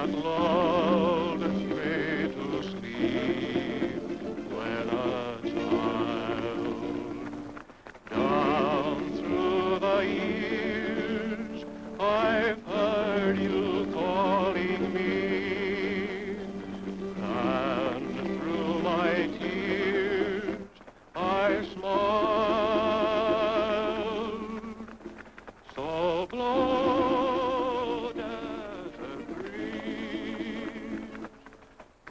and lulled me to sleep when a child. Down through the years I've heard you calling me, and through my tears I smiled. So blow, desert breeze,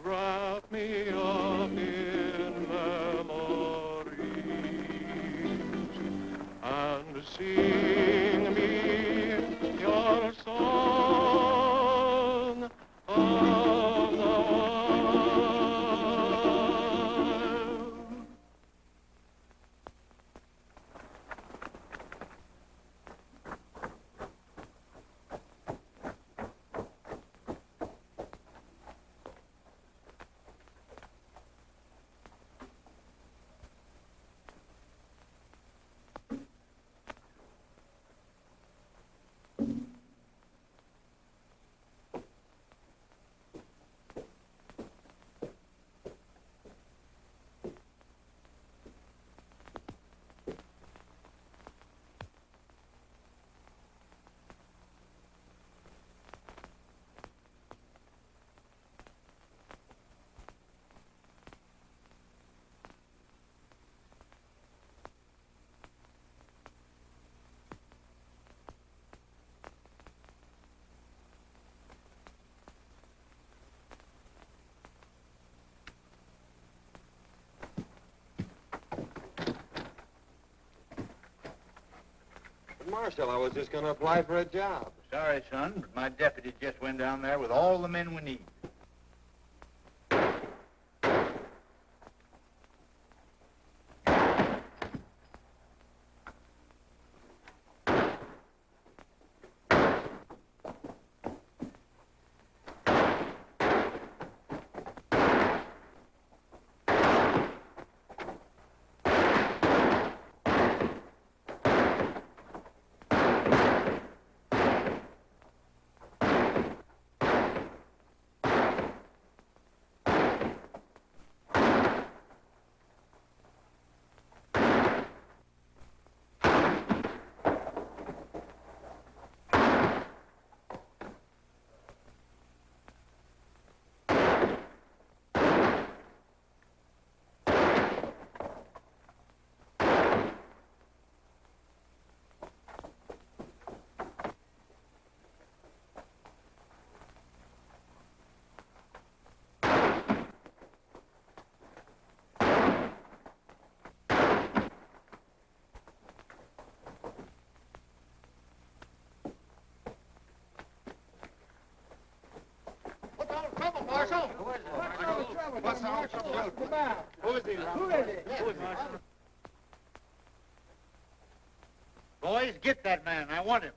wrap me up in memories, and sing me your song of the wild. Marshal, I was just going to apply for a job. Sorry, son, but my deputy just went down there with all the men we need. Marshal! What's all the trouble? Come out. Who is he? Who is it? Boys, get that man. I want him.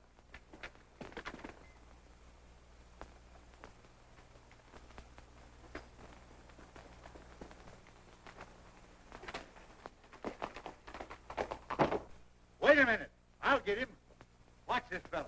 Wait a minute. I'll get him. Watch this fella.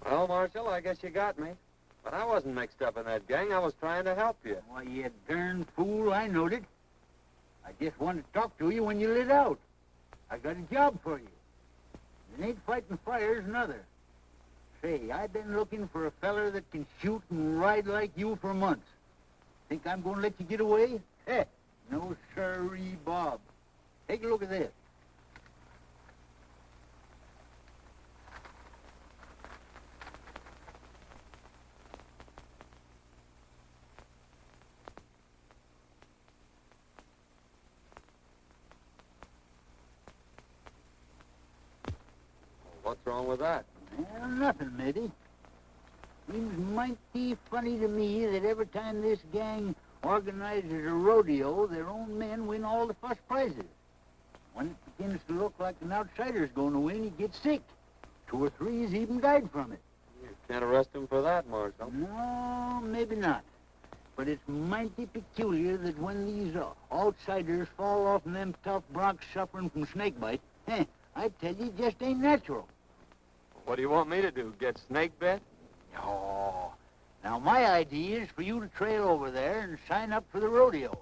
Well, Marshal, I guess you got me. But I wasn't mixed up in that gang. I was trying to help you. Why, you darn fool, I knowed it. I just wanted to talk to you when you lit out. I got a job for you. You ain't fighting fires, another. Say, I've been looking for a feller that can shoot and ride like you for months. Think I'm going to let you get away? Heh, no sirree, Bob. Take a look at this. What's wrong with that? Well, nothing, matey. Seems mighty funny to me that every time this gang organizes a rodeo, their own men win all the first prizes. When it begins to look like an outsider's going to win, he gets sick. 2 or 3 has even died from it. You can't arrest him for that, Marshal. No, maybe not. But it's mighty peculiar that when these outsiders fall off in them tough broncs suffering from snakebite, I tell you, it just ain't natural. What do you want me to do, get snake bit? Oh, now my idea is for you to trail over there and sign up for the rodeo.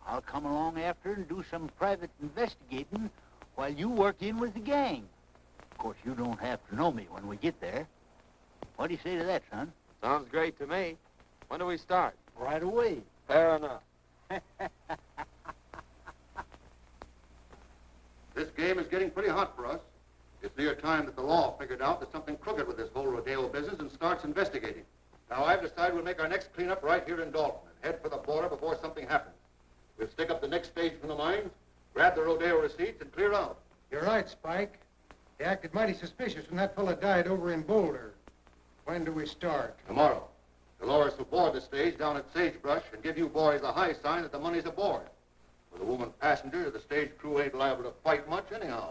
I'll come along after and do some private investigating while you work in with the gang. Of course, you don't have to know me when we get there. What do you say to that, son? Sounds great to me. When do we start? Right away. Fair enough. This game is getting pretty hot for us. It's near time that the law figured out there's something crooked with this whole rodeo business and starts investigating. Now, I've decided we'll make our next cleanup right here in Dalton and head for the border before something happens. We'll stick up the next stage from the mines, grab the rodeo receipts, and clear out. You're right, Spike. He acted mighty suspicious when that fella died over in Boulder. When do we start? Tomorrow. They'll lower us aboard the stage down at Sagebrush and give you boys a high sign that the money's aboard. With a woman passenger, the stage crew ain't liable to fight much anyhow.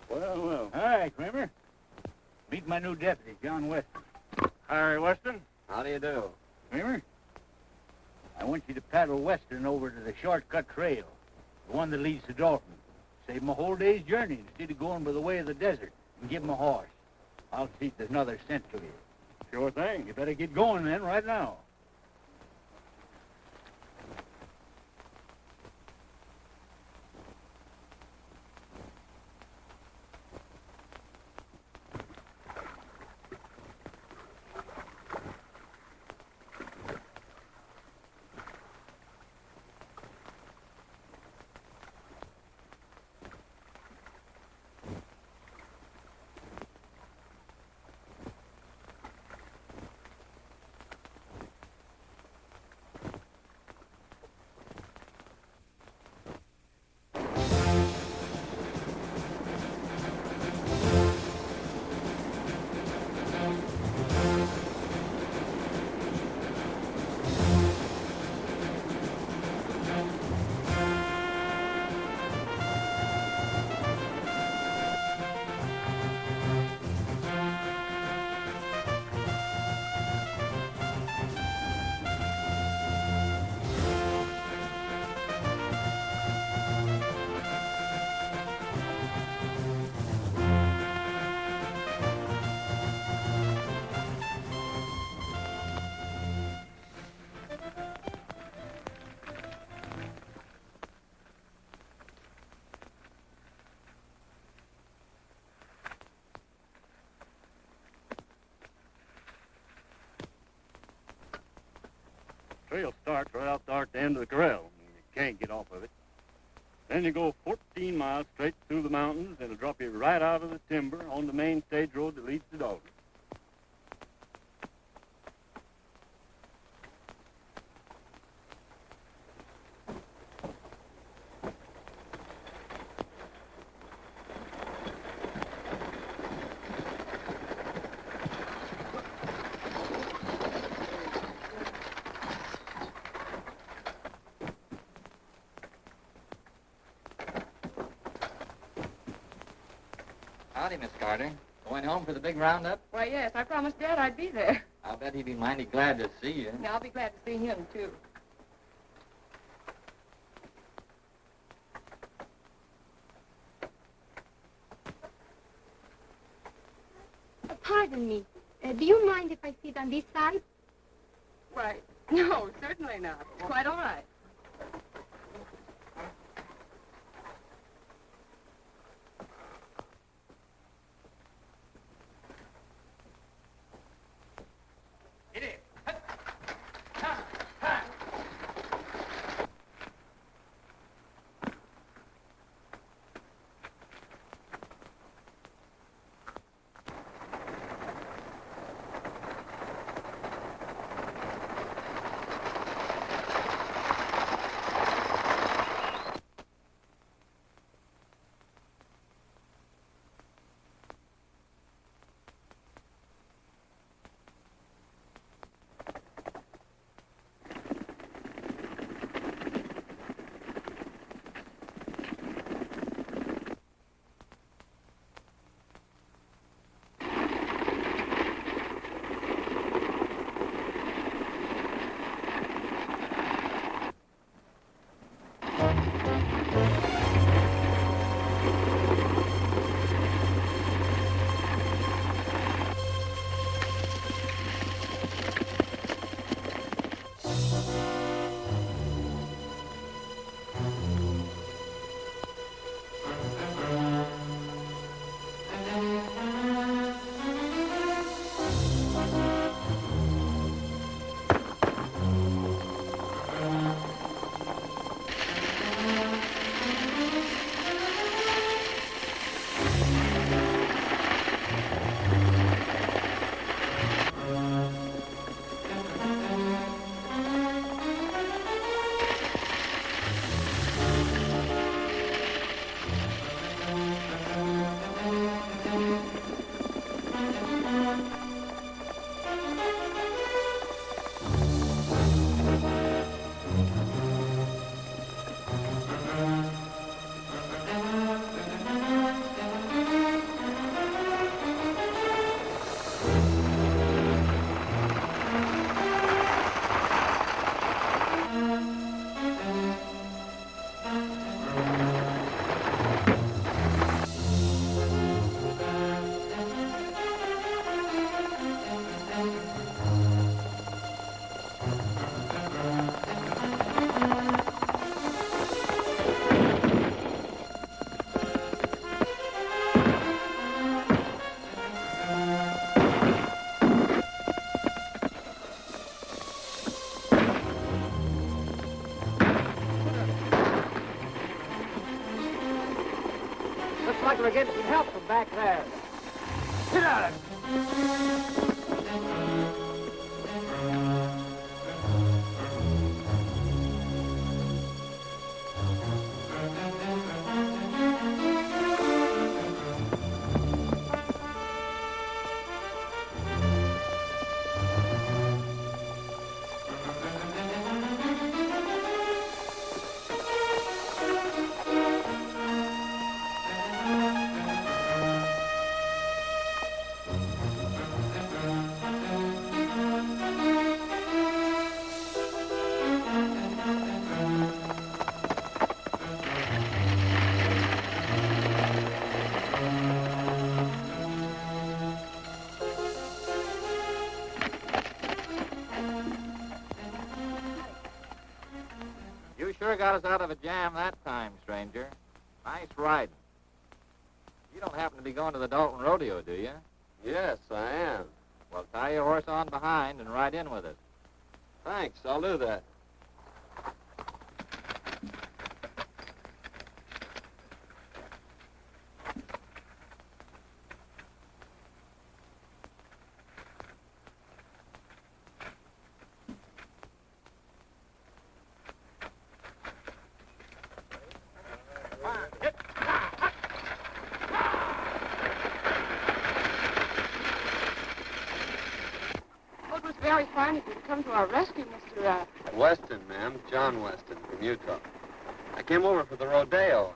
Well. Hi, Cramer. Meet my new deputy, John Weston. Hi, Weston. How do you do? Cramer, I want you to paddle Western over to the shortcut trail, the one that leads to Dalton. Save him a whole day's journey instead of going by the way of the desert, and give him a horse. I'll see if there's another cent to you. Sure thing. You better get going then, right now. Trail starts right out there at the end of the corral. You can't get off of it. Then you go 14 miles straight through the mountains, and it'll drop you right out of the timber on the main stage road that leads to Dalton. Howdy, Miss Carter. Going home for the big roundup? Why, yes, I promised Dad I'd be there. I'll bet he'd be mighty glad to see you. Yeah, I'll be glad to see him, too. Pardon me. Do you mind if I sit on this side? Why, no, certainly not. It's quite all right. Looks like we're getting some help from back there. Get out! You sure got us out of a jam that time, stranger. Nice riding. You don't happen to be going to the Dalton Rodeo, do you? Yes, I am. Well, tie your horse on behind and ride in with us. Thanks, I'll do that. Well, it was very fine of you to come to our rescue, Mr. Weston, ma'am. John Weston from Utah. I came over for the rodeo.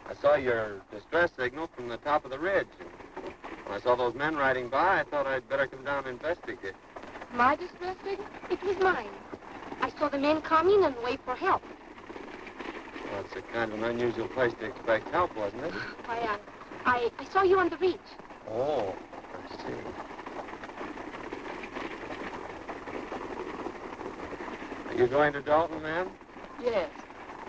I saw your distress signal from the top of the ridge. And when I saw those men riding by, I thought I'd better come down and investigate. My distress signal? It was mine. I saw the men coming and wait for help. Well, it's a kind of an unusual place to expect help, wasn't it? Why, I saw you on the reach. Oh, I see. Are you going to Dalton, ma'am? Yes.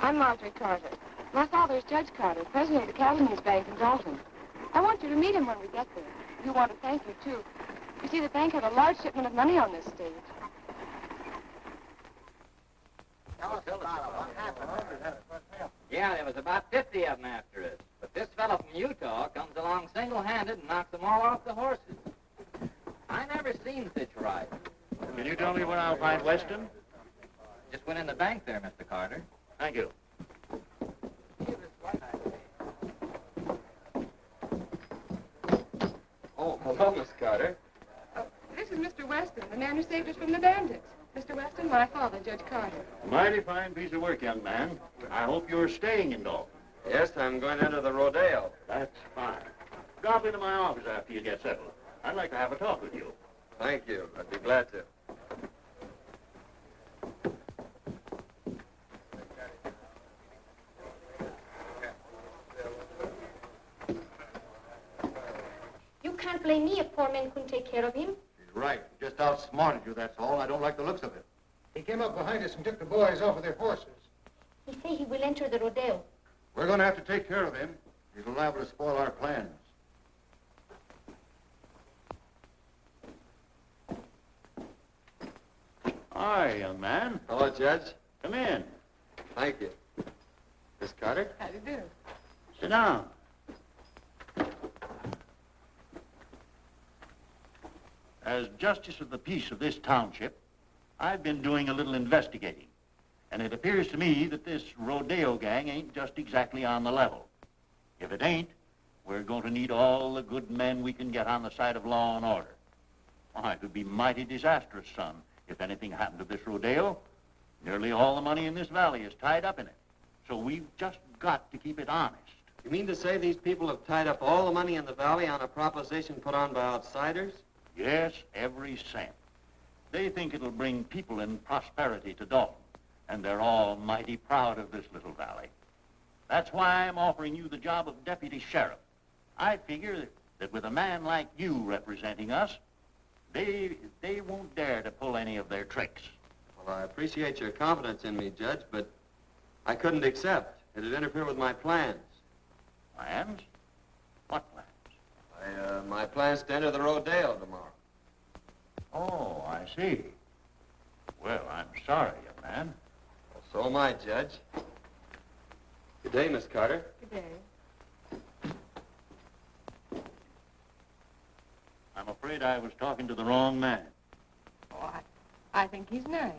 I'm Marjorie Carter. My father is Judge Carter, president of the Cattlemen's Bank in Dalton. I want you to meet him when we get there. We want to thank you, too. You see, the bank had a large shipment of money on this stage. Yeah, there was about 50 of them after us. But this fellow from Utah comes along single-handed and knocks them all off the horses. I never seen such riding. Can you tell me where I'll find Weston? Just went in the bank there, Mr. Carter. Thank you. Oh, hello, Miss Carter. Oh, this is Mr. Weston, the man who saved us from the bandits. Mr. Weston, my father, Judge Carter. Mighty fine piece of work, young man. I hope you're staying in Dalton. Yes, I'm going into the rodeo. That's fine. Drop into my office after you get settled. I'd like to have a talk with you. Thank you. I'd be glad to. can't blame me if poor men couldn't take care of him. He's right. He just outsmarted you, that's all. I don't like the looks of it. He came up behind us and took the boys off of their horses. He say he will enter the rodeo. We're going to have to take care of him. He's liable to spoil our plans. Hi, young man. Hello, Judge. Come in. Thank you. Miss Carter? How do you do? Sit down. As Justice of the Peace of this township, I've been doing a little investigating. And it appears to me that this rodeo gang ain't just exactly on the level. If it ain't, we're going to need all the good men we can get on the side of law and order. Why, it would be mighty disastrous, son, if anything happened to this rodeo. Nearly all the money in this valley is tied up in it. So we've just got to keep it honest. You mean to say these people have tied up all the money in the valley on a proposition put on by outsiders? Yes, every cent. They think it'll bring people and prosperity to Dalton, and they're all mighty proud of this little valley. That's why I'm offering you the job of deputy sheriff. I figure that with a man like you representing us, they won't dare to pull any of their tricks. Well, I appreciate your confidence in me, Judge, but I couldn't accept. It'd interfere with my plans. Plans? What plans? My plans to enter the rodeo tomorrow. Oh, I see. Well, I'm sorry, young man. Well, so am I, Judge. Good day, Miss Carter. Good day. I'm afraid I was talking to the wrong man. Oh, I think he's nice.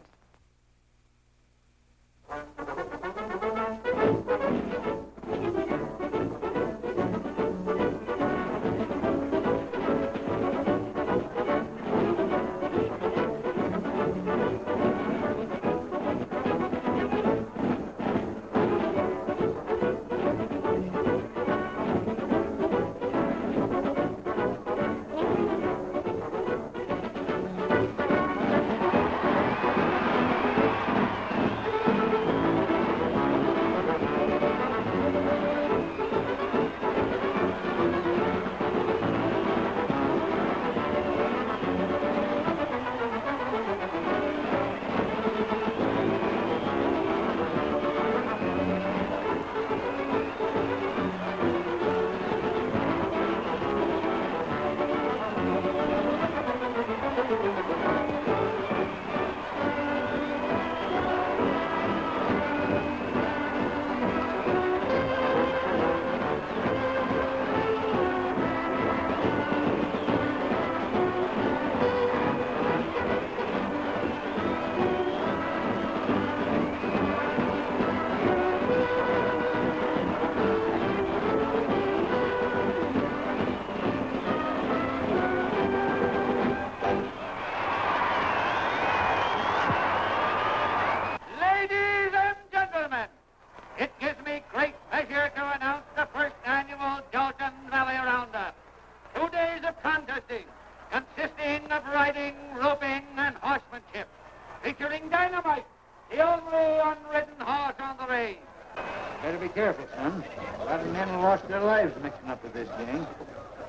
Better be careful, son. A lot of men have lost their lives mixing up with this gang.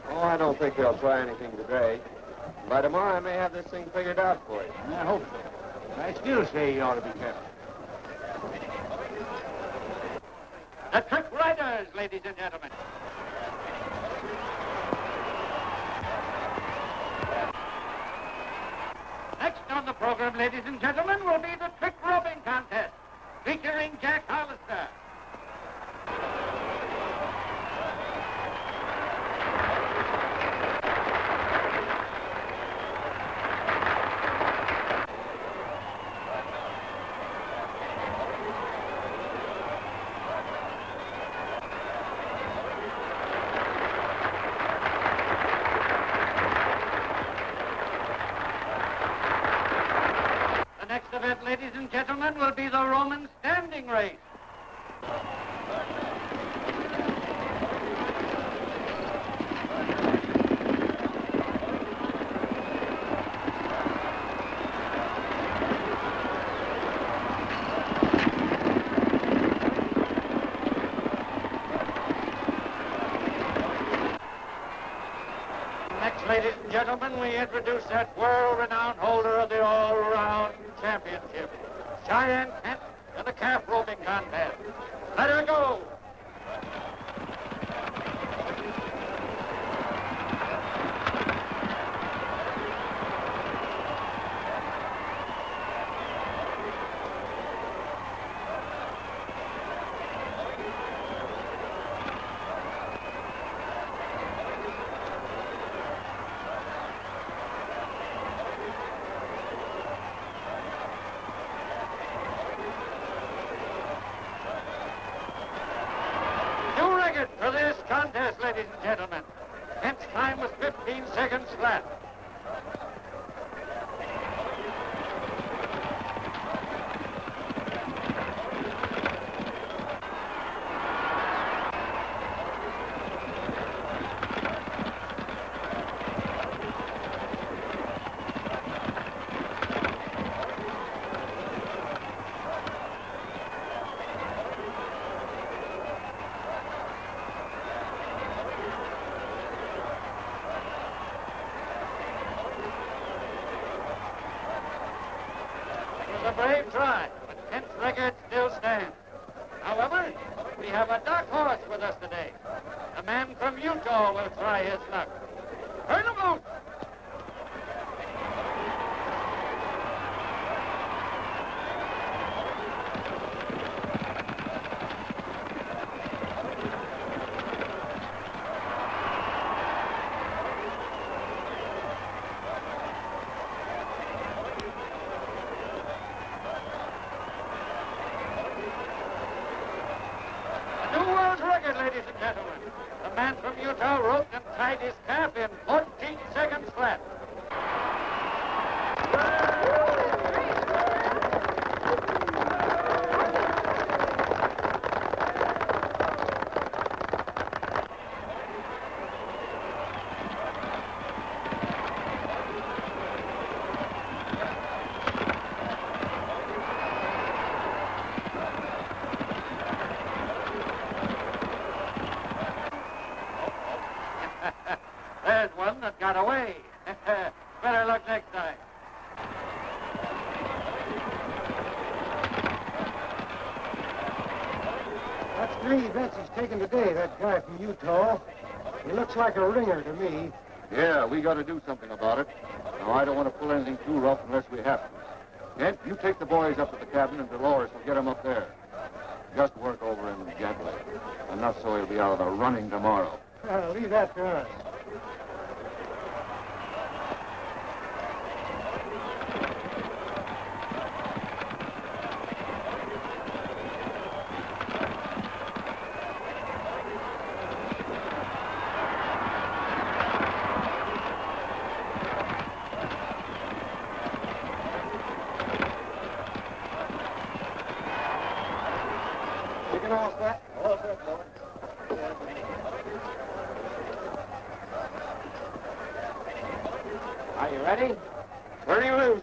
Oh, I don't think they'll try anything today. By tomorrow, I may have this thing figured out for you. I hope so. But I still say you ought to be careful. The trick riders, ladies and gentlemen. Next on the program, ladies and gentlemen, will be the trick roping contest, featuring Jack Hollister. The next event, ladies and gentlemen, will be the Roman standing race. Next ladies and gentlemen, we introduce that world-renowned holder of the all-around championship, Cheyenne Kent, in the calf roping contest. Let her go! For this contest, ladies and gentlemen. Kent's time was 15 seconds flat. A brave try, but Kent's record still stands. However, we have a dark horse with us today. A man from Utah will try his luck. Turn him out! Ladies and gentlemen, the man from Utah roped and tied his calf in 14 seconds flat. There's one that got away. Better luck next time. That's three bets he's taken today, that guy from Utah. He looks like a ringer to me. Yeah, we got to do something about it. Now, I don't want to pull anything too rough unless we have to. Kent, you take the boys up to the cabin, and Dolores will get them up there. Just work over him gently. Enough so he'll be out of the running tomorrow. Leave that to us. Are you ready? Turn you loose.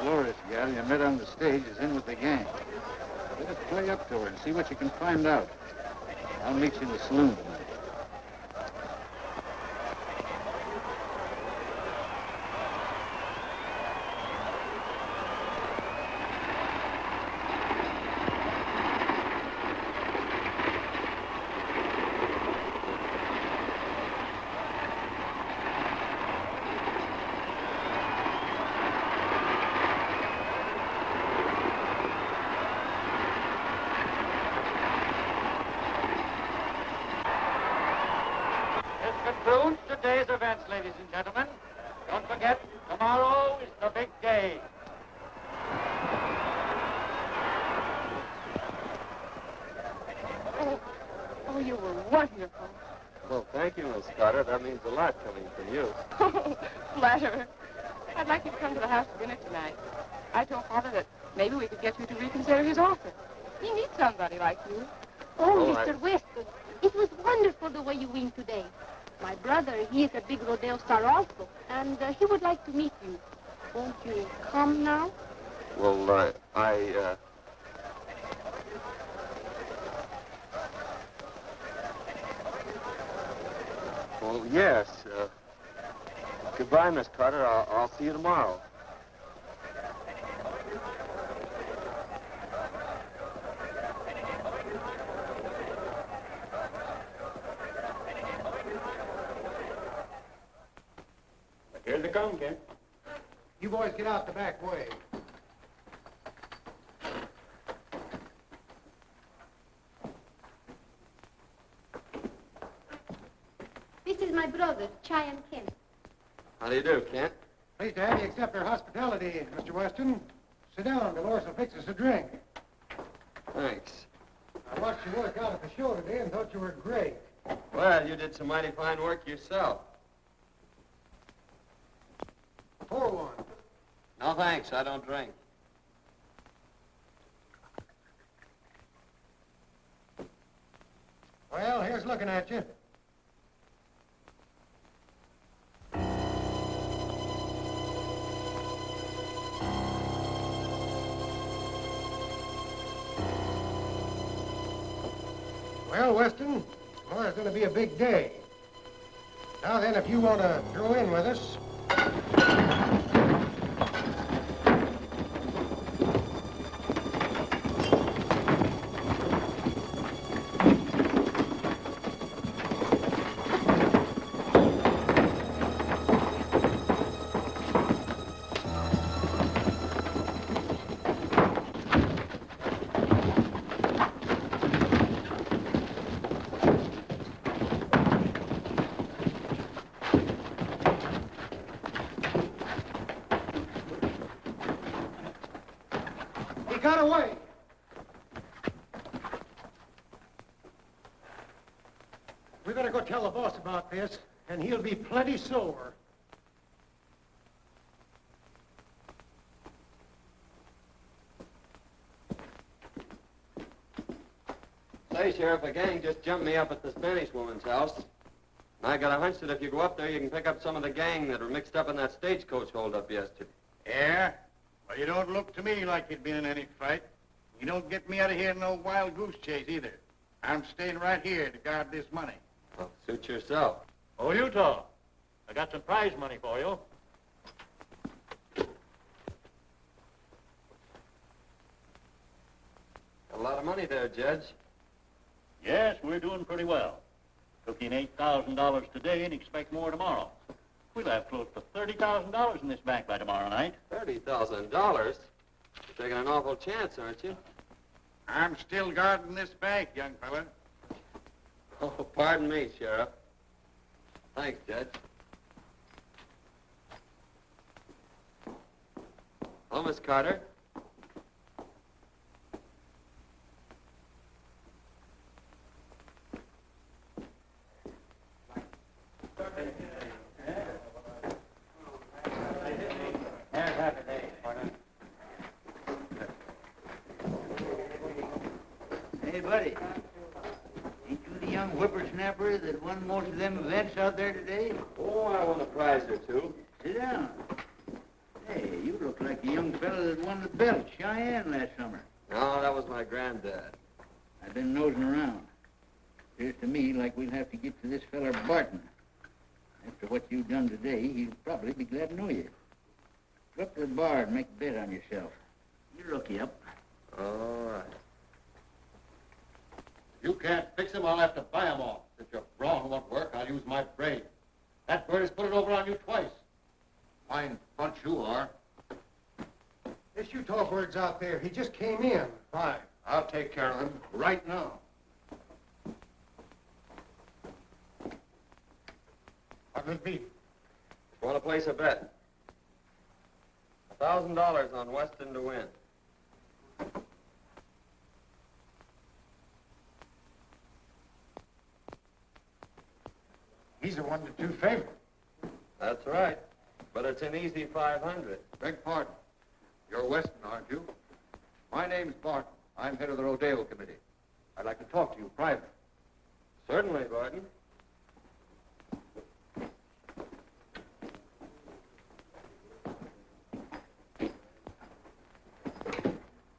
Dolores, gal, you met on the stage, is in with the gang. Let us play up to her and see what you can find out. I'll meet you in the saloon tonight. Concludes today's events, ladies and gentlemen. Don't forget, tomorrow is the big day. Oh, you were wonderful. Well, thank you, Miss Carter. That means a lot coming from you. Oh, flatterer. I'd like you to come to the house for dinner tonight. I told Father that maybe we could get you to reconsider his offer. He needs somebody like you. Oh, Oh, Mr. Weston, it was wonderful the way you win today. My brother, he is a big rodeo star also, and he would like to meet you. Won't you come now? Well, Well, yes. Goodbye, Miss Carter. I'll see you tomorrow. Here they come, Kent. You boys get out the back way. This is my brother, Cheyenne Kent. How do you do, Kent? Pleased to have you accept our hospitality, Mr. Weston. Sit down. Dolores will fix us a drink. Thanks. I watched you work out at the show today and thought you were great. Well, you did some mighty fine work yourself. Pour one. No, thanks. I don't drink. Well, here's looking at you. Well, Weston, tomorrow's going to be a big day. Now then, if you want to throw in with us... got away. We better go tell the boss about this, and he'll be plenty sore. Say, Sheriff, a gang just jumped me up at the Spanish woman's house. And I got a hunch that if you go up there, you can pick up some of the gang that were mixed up in that stagecoach holdup yesterday. Yeah? Well, you don't look to me like you'd been in any fight. You don't get me out of here in no wild goose chase either. I'm staying right here to guard this money. Well, suit yourself. Oh, Utah, I got some prize money for you. Got a lot of money there, Judge. Yes, we're doing pretty well. Took in $8,000 today and expect more tomorrow. We'll have close to $30,000 in this bank by tomorrow night. $30,000? You're taking an awful chance, aren't you? I'm still guarding this bank, young fella. Oh, pardon me, Sheriff. Thanks, Judge. Hello, Miss Carter. Hey, buddy. Ain't you the young whippersnapper that won most of them events out there today? Oh, I won a prize or two. Sit down. Hey, you look like the young fella that won the belt, Cheyenne, last summer. No, that was my granddad. I've been nosing around. Appears to me like we'll have to get to this feller Barton. After what you've done today, he'll probably be glad to know you. Go up to the bar and make a bet on yourself. You look you up. All right. You can't fix him, I'll have to buy him off. Since your brawn won't work, I'll use my brain. That bird has put it over on you twice. Fine bunch you are. This Utah bird's out there. He just came in. Fine. I'll take care of him right now. What'll it be? Want to place a bet? $1,000 on Weston to win. He's a 1-2 favorite. That's right. But it's an easy 500. Beg pardon. You're Weston, aren't you? My name's Barton. I'm head of the rodeo committee. I'd like to talk to you privately. Certainly, Barton.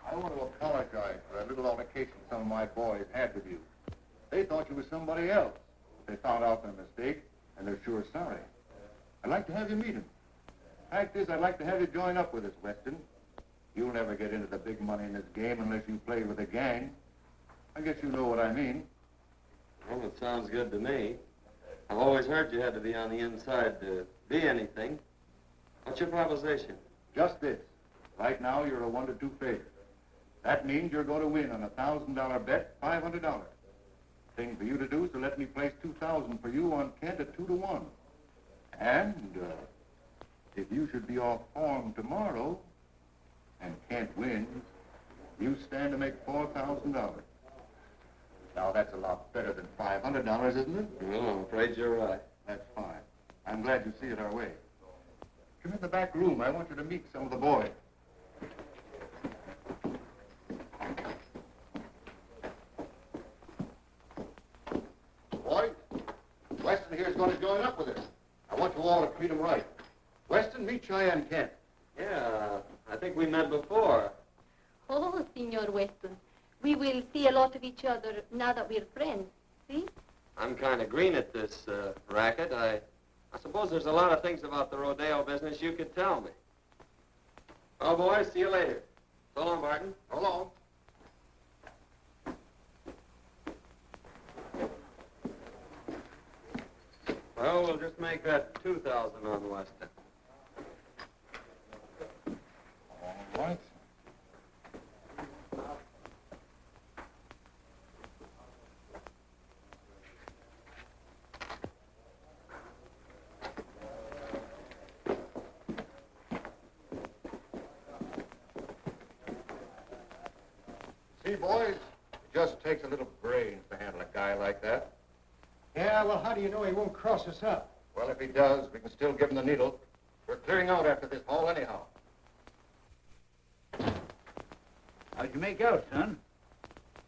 I want to apologize for that little altercation some of my boys had with you. They thought you were somebody else. They found out their mistake, and they're sure sorry. I'd like to have you meet them. Fact is, I'd like to have you join up with us, Weston. You'll never get into the big money in this game unless you play with a gang. I guess you know what I mean. Well, it sounds good to me. I've always heard you had to be on the inside to be anything. What's your proposition? Just this. Right now, you're a 1-2 favorite. That means you're going to win on a $1,000 bet, $500. Thing for you to do is to let me place $2,000 for you on Kent at 2-1. And if you should be off form tomorrow and Kent wins, you stand to make $4,000. Now, that's a lot better than $500, isn't it? No, I'm afraid you're right. That's fine. I'm glad you see it our way. Come in the back room. I want you to meet some of the boys. Boys, Weston here is going to join up with us. I want you all to treat him right. Weston, meet Cheyenne Kent. Yeah, I think we met before. Oh, Senor Weston. We will see a lot of each other now that we're friends. See? I'm kind of green at this racket. I suppose there's a lot of things about the rodeo business you could tell me. Well, boys, see you later. So long, Barton. So long. Well, we'll just make that 2,000 on Weston. All right. See, boys, it just takes a little brains to handle a guy like that. Yeah, well, how do you know he won't cross us up? Well, if he does, we can still give him the needle. We're clearing out after this haul anyhow. How'd you make out, son?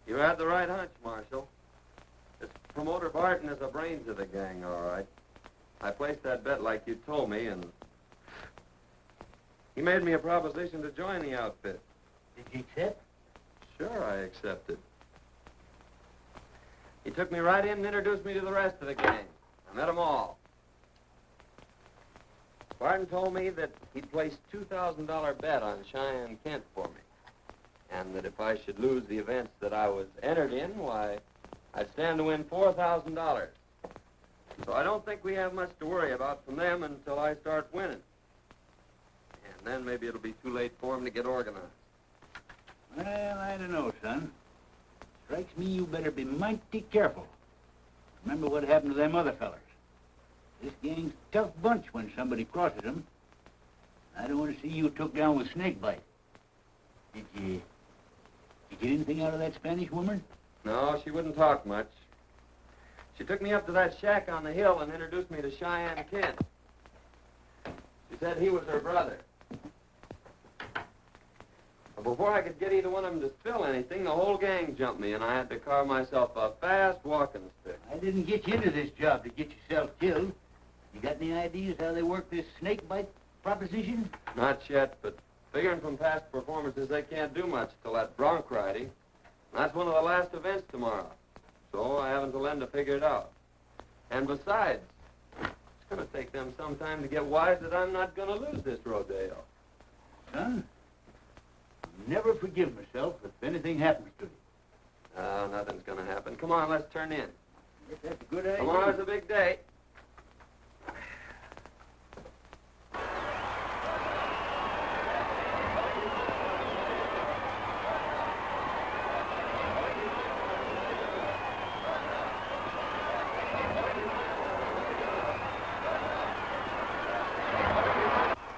You had the right hunch, Marshal. This promoter Barton is the brains of the gang, all right. I placed that bet like you told me, and he made me a proposition to join the outfit. Did you accept? Sure, I accepted. He took me right in and introduced me to the rest of the gang. I met them all. Barton told me that he'd placed $2,000 bet on Cheyenne Kent for me, and that if I should lose the events that I was entered in, why, I'd stand to win $4,000. So I don't think we have much to worry about from them until I start winning. And then maybe it'll be too late for them to get organized. Well, I don't know, son. Strikes me you better be mighty careful. Remember what happened to them other fellers. This gang's a tough bunch when somebody crosses them. I don't want to see you took down with snakebite. Did you get anything out of that Spanish woman? No, she wouldn't talk much. She took me up to that shack on the hill and introduced me to Cheyenne Kent. She said he was her brother. But before I could get either one of them to spill anything, the whole gang jumped me, and I had to carve myself a fast walking stick. I didn't get you into this job to get yourself killed. You got any ideas how they work this snakebite proposition? Not yet, but figuring from past performances, they can't do much till that bronc riding. That's one of the last events tomorrow. So I have until then to figure it out. And besides, it's going to take them some time to get wise that I'm not going to lose this rodeo. Son, I'll never forgive myself if anything happens to you. Nothing's going to happen. Come on, let's turn in. Guess that's a good idea. Tomorrow's a big day.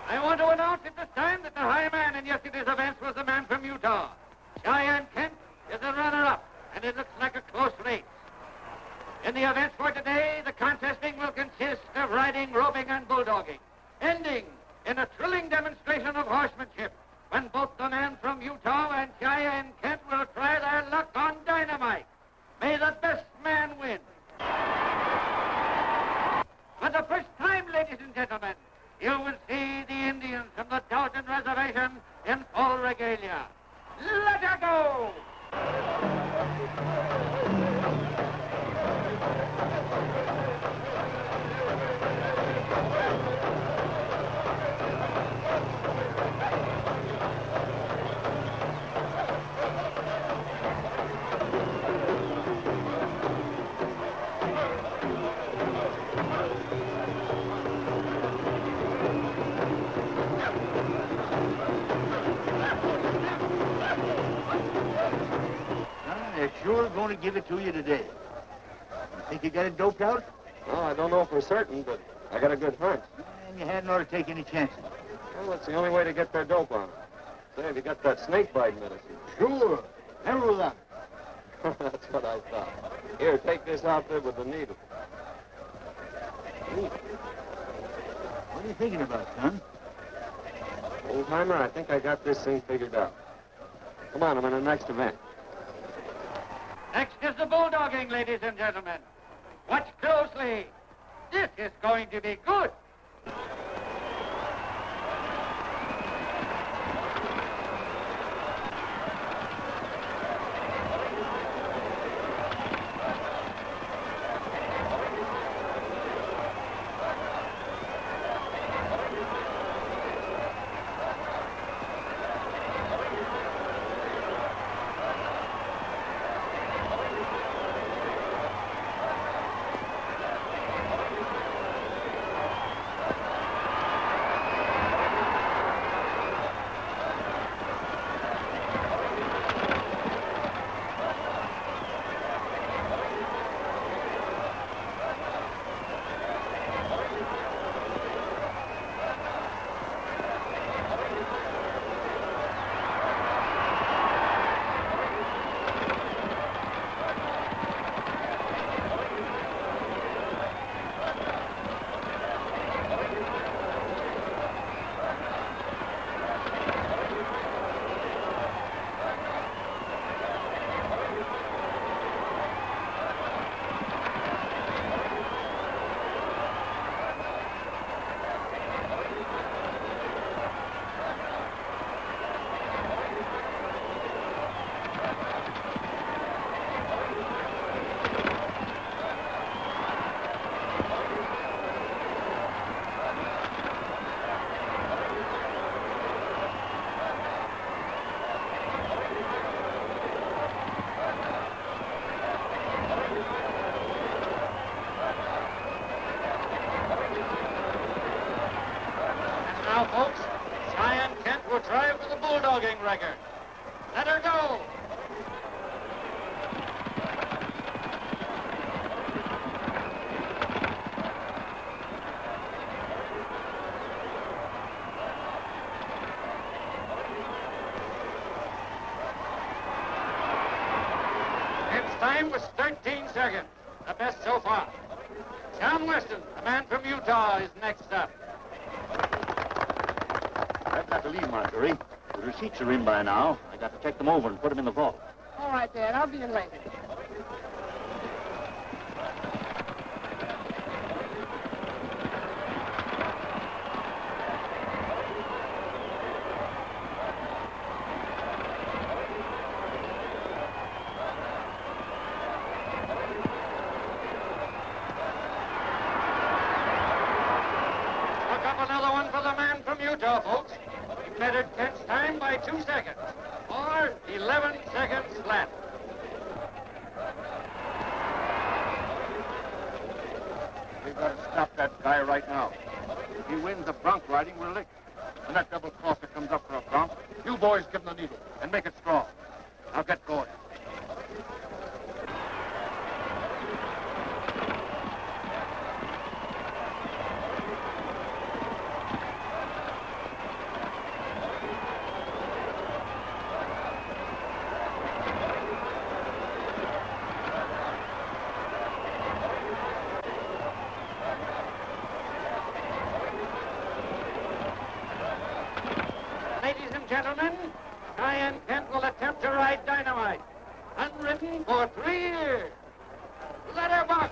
I want to announce at this time that the high man in yesterday's events was the man from Utah. Cheyenne Kent is the runner-up, and it looks like a close race. In the events for today, the contesting will consist of riding, roping, and bulldogging, ending in a thrilling demonstration of horsemanship when both the man from Utah and Cheyenne Kent will try their luck on dynamite. they're sure going to give it to you today. You think you got it doped out? Well, I don't know for certain, but I got a good hunch. And you hadn't ought to take any chances. Well, that's the only way to get their dope on it. Say, have you got that snake bite medicine? Sure. Never without it. That's what I thought. Here, take this outfit with the needle. Needle? What are you thinking about, son? Old-timer, I think I got this thing figured out. Come on, I'm in the next event. Next is the bulldogging, ladies and gentlemen. Watch closely. This is going to be good. Now, folks, Cheyenne Kent will try for the bulldogging record. Let her go. Its time was 13 seconds, the best so far. John Weston, the man from Utah, is next up. I've got to leave, Marjorie. The receipts are in by now. I got to check them over and put them in the vault. All right, Dad. I'll be in later. Look up another one for the man from Utah, folks. He bettered Kent's time by 2 seconds, or 11 seconds flat. We've got to stop that guy right now. If he wins the bronc riding, we're licked. When that double crosser comes up for a bronc, you boys give him the needle and make it strong. I'll get going. Ladies and gentlemen, Cheyenne Kent will attempt to ride dynamite. Unridden for 3 years. Let her buck.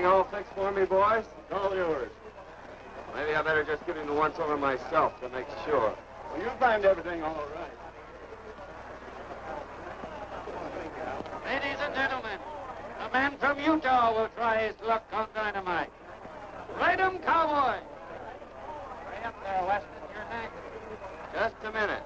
everything all fixed for me, boys? It's all yours. Maybe I better just give him the once-over myself to make sure. Well, you'll find everything all right. Ladies and gentlemen, a man from Utah will try his luck on dynamite. Ride 'em, cowboy. Hurry up there, Weston. You're next. Just a minute.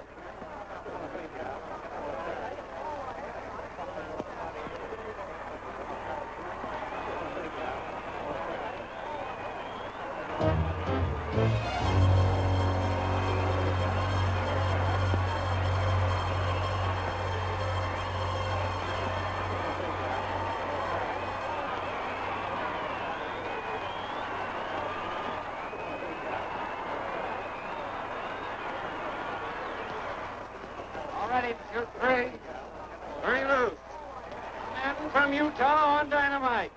Ready to shoot three. Three loose. Men from Utah on dynamite.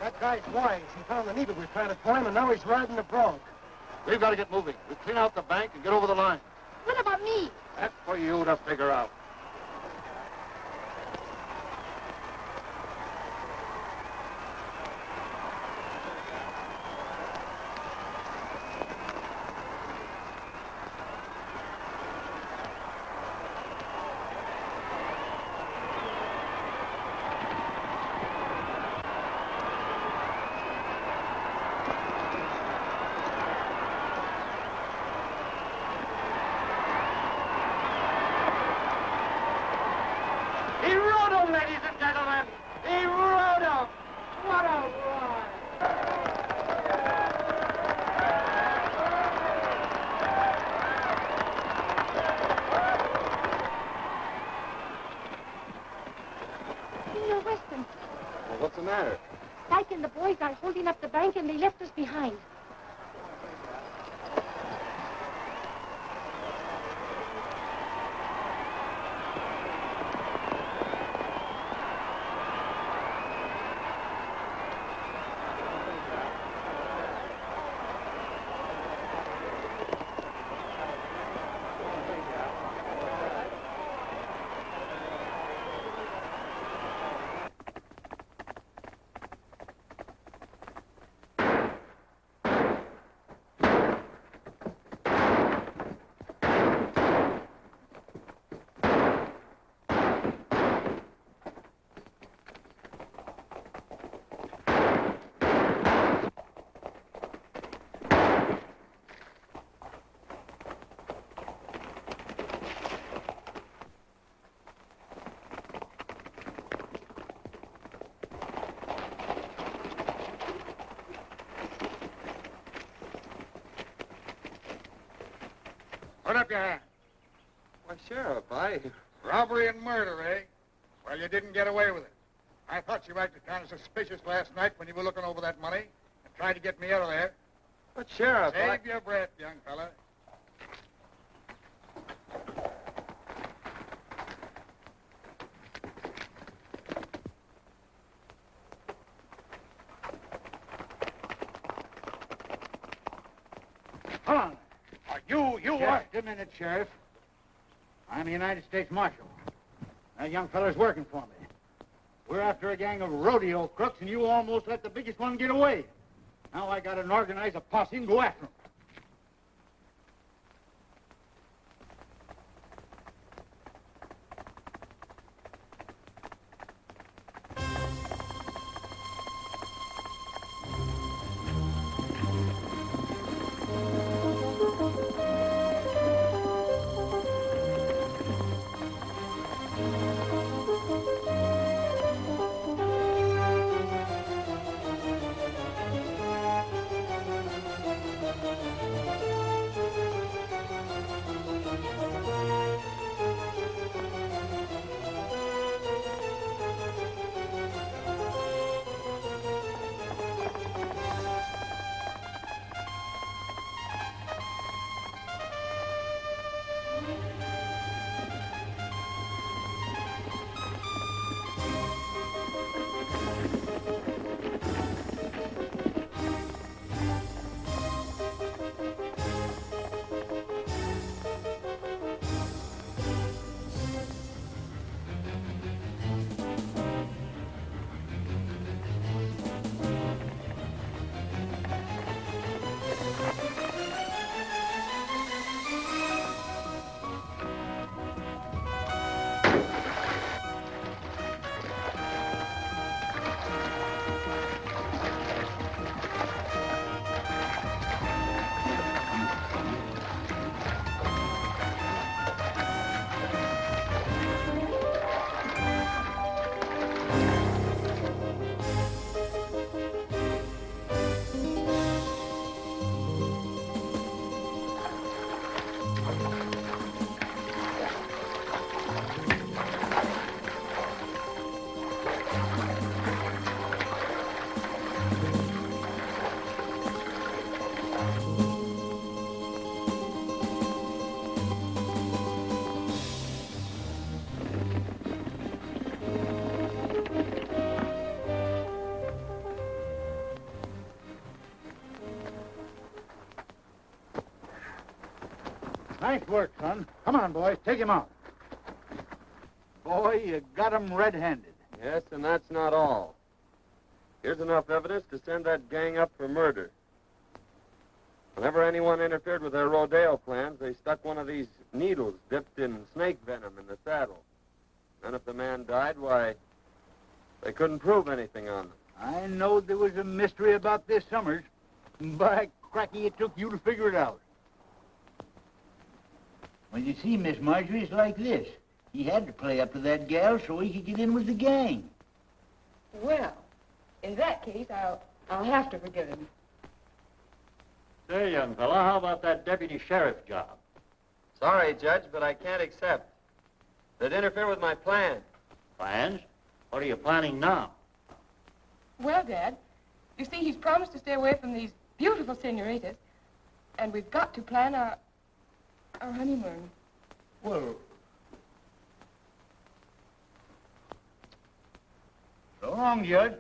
That guy's wise. He found the needle we planted for him, and now he's riding the bronc. We've got to get moving. We clean out the bank and get over the line. What about me? That's for you to figure out. Ladies and gentlemen, he rode him. What a ride. Senor Weston, Well, what's the matter? Dyke and the boys are holding up the bank, and they left us behind. Put up your hand. Why, Sheriff, I... Robbery and murder, eh? Well, you didn't get away with it. I thought you acted kind of suspicious last night when you were looking over that money and tried to get me out of there. But, Sheriff, Save your breath, young fella. Hold on. You Just a minute, Sheriff. I'm a United States Marshal. That young fella's working for me. We're after a gang of rodeo crooks, and you almost let the biggest one get away. Now I gotta organize a posse and go after him. Nice work, son. Come on, boys, take him out. Boy, you got him red-handed. Yes, and that's not all. Here's enough evidence to send that gang up for murder. Whenever anyone interfered with their rodeo plans, they stuck one of these needles dipped in snake venom in the saddle. Then if the man died, why, they couldn't prove anything on them. I know there was a mystery about this Summers. By cracky, it took you to figure it out. Well, you see, Miss Marjorie, it's like this. He had to play up to that gal so he could get in with the gang. Well, in that case, I'll have to forgive him. Say, young fella, how about that deputy sheriff job? Sorry, Judge, but I can't accept. They'd interfere with my plan. Plans? What are you planning now? Well, Dad, you see, he's promised to stay away from these beautiful senoritas, and we've got to plan our honeymoon. Well, so long, Judge.